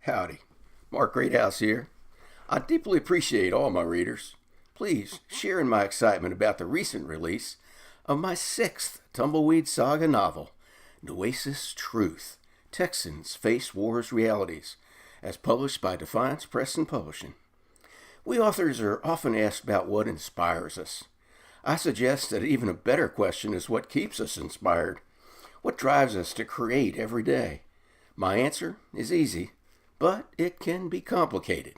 Howdy, Mark Greathouse here. I deeply appreciate all my readers. Please share in my excitement about the recent release of my sixth Tumbleweed Saga novel, Nueces Truth, Texans Face War's Realities, as published by Defiance Press and Publishing. We authors are often asked about what inspires us. I suggest that even a better question is what keeps us inspired. What drives us to create every day? My answer is easy, but it can be complicated.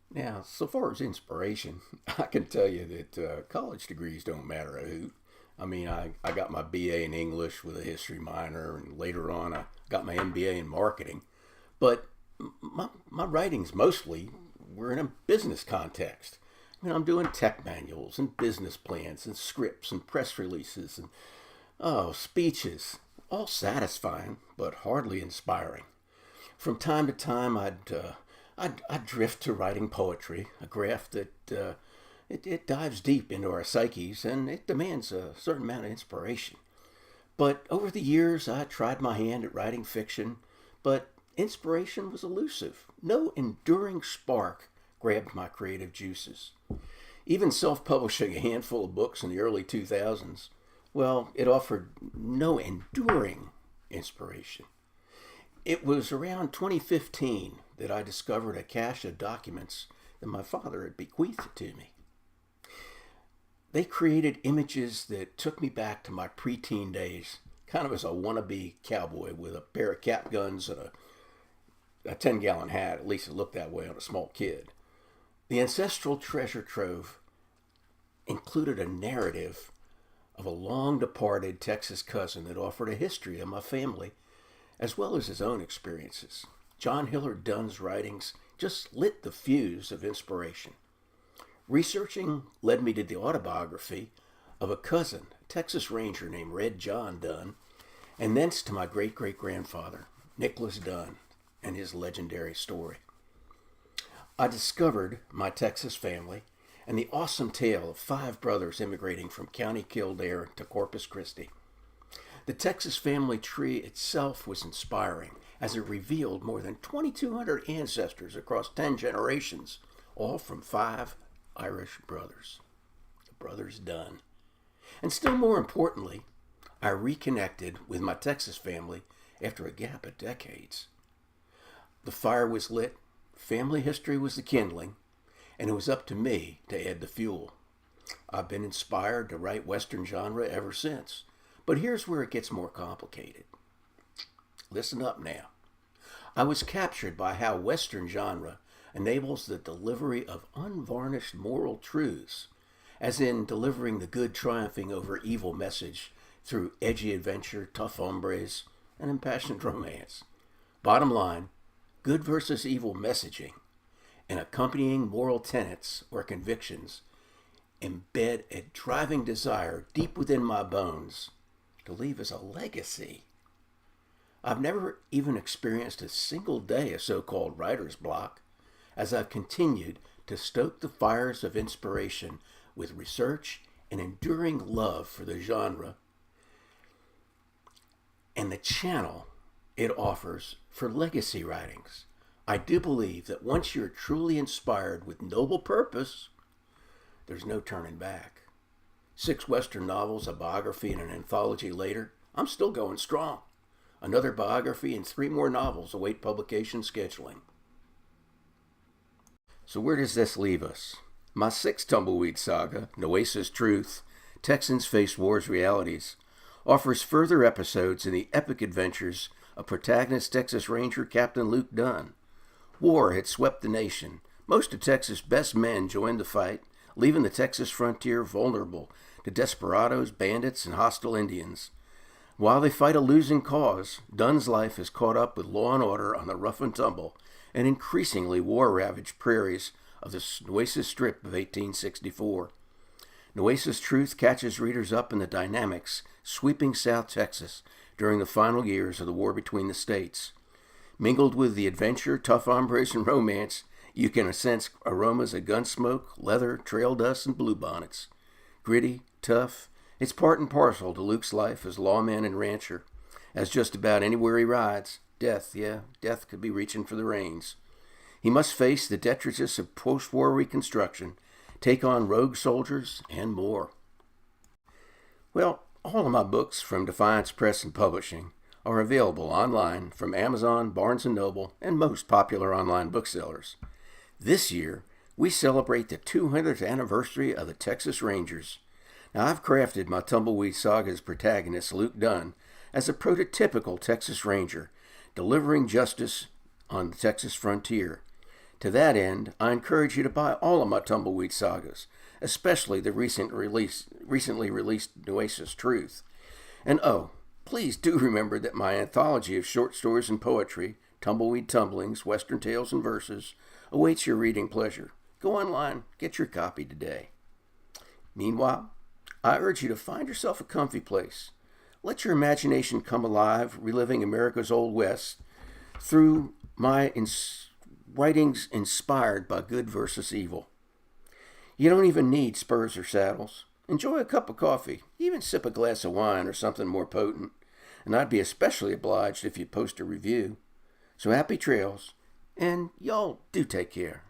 Now, so far as inspiration, I can tell you that college degrees don't matter a hoot. I got my BA in English with a history minor, and later on I got my MBA in marketing. But my writings mostly were in a business context. I'm doing tech manuals and business plans and scripts and press releases and speeches. All satisfying, but hardly inspiring. From time to time, I'd drift to writing poetry, a craft that it dives deep into our psyches and it demands a certain amount of inspiration. But over the years, I tried my hand at writing fiction, but inspiration was elusive. No enduring spark grabbed my creative juices. Even self-publishing a handful of books in the early 2000s, well, it offered no enduring inspiration. It was around 2015 that I discovered a cache of documents that my father had bequeathed to me. They created images that took me back to my preteen days, kind of as a wannabe cowboy with a pair of cap guns and a 10-gallon hat. At least it looked that way on a small kid. The ancestral treasure trove included a narrative of a long-departed Texas cousin that offered a history of my family, as well as his own experiences. John Hillard Dunn's writings just lit the fuse of inspiration. Researching led me to the autobiography of a cousin, a Texas Ranger named Red John Dunn, and thence to my great-great-grandfather, Nicholas Dunn, and his legendary story. I discovered my Texas family and the awesome tale of 5 brothers immigrating from County Kildare to Corpus Christi. The Texas family tree itself was inspiring, as it revealed more than 2,200 ancestors across 10 generations, all from 5 Irish brothers, the brothers Dunn. And still more importantly, I reconnected with my Texas family after a gap of decades. The fire was lit, family history was the kindling, and it was up to me to add the fuel. I've been inspired to write Western genre ever since, but here's where it gets more complicated. Listen up now. I was captured by how Western genre enables the delivery of unvarnished moral truths, as in delivering the good triumphing over evil message through edgy adventure, tough hombres, and impassioned romance. Bottom line, good versus evil messaging and accompanying moral tenets or convictions embed a driving desire deep within my bones to leave as a legacy. I've never even experienced a single day of so-called writer's block, as I've continued to stoke the fires of inspiration with research and enduring love for the genre and the channel it offers for legacy writings. I do believe that once you're truly inspired with noble purpose, there's no turning back. 6 Western novels, a biography, and an anthology later, I'm still going strong. Another biography and 3 more novels await publication scheduling. So where does this leave us? My 6th Tumbleweed saga, Nueces Truth, Texans Face War's Realities, offers further episodes in the epic adventures of protagonist Texas Ranger Captain Luke Dunn. War had swept the nation. Most of Texas' best men joined the fight, leaving the Texas frontier vulnerable to desperados, bandits, and hostile Indians. While they fight a losing cause, Dunn's life is caught up with law and order on the rough and tumble and increasingly war-ravaged prairies of the Nueces Strip of 1864. Nueces Truth catches readers up in the dynamics sweeping South Texas during the final years of the war between the states. Mingled with the adventure, tough hombres, and romance, you can sense aromas of gunsmoke, leather, trail dust, and bluebonnets. Gritty, tough, it's part and parcel to Luke's life as lawman and rancher. As just about anywhere he rides, Death, yeah, death could be reaching for the reins. He must face the detritus of post-war reconstruction, take on rogue soldiers, and more. Well, all of my books from Defiance Press and Publishing are available online from Amazon, Barnes & Noble, and most popular online booksellers. This year, we celebrate the 200th anniversary of the Texas Rangers. Now, I've crafted my Tumbleweed Sagas protagonist, Luke Dunn, as a prototypical Texas Ranger, delivering justice on the Texas frontier. To that end, I encourage you to buy all of my Tumbleweed Sagas, especially the recently released Nueces Truth. And please do remember that my anthology of short stories and poetry, Tumbleweed Tumblings, Western Tales and Verses, awaits your reading pleasure. Go online, get your copy today. Meanwhile, I urge you to find yourself a comfy place. Let your imagination come alive, reliving America's Old West through my writings inspired by good versus evil. You don't even need spurs or saddles. Enjoy a cup of coffee, even sip a glass of wine or something more potent, and I'd be especially obliged if you'd post a review. So happy trails, and y'all do take care.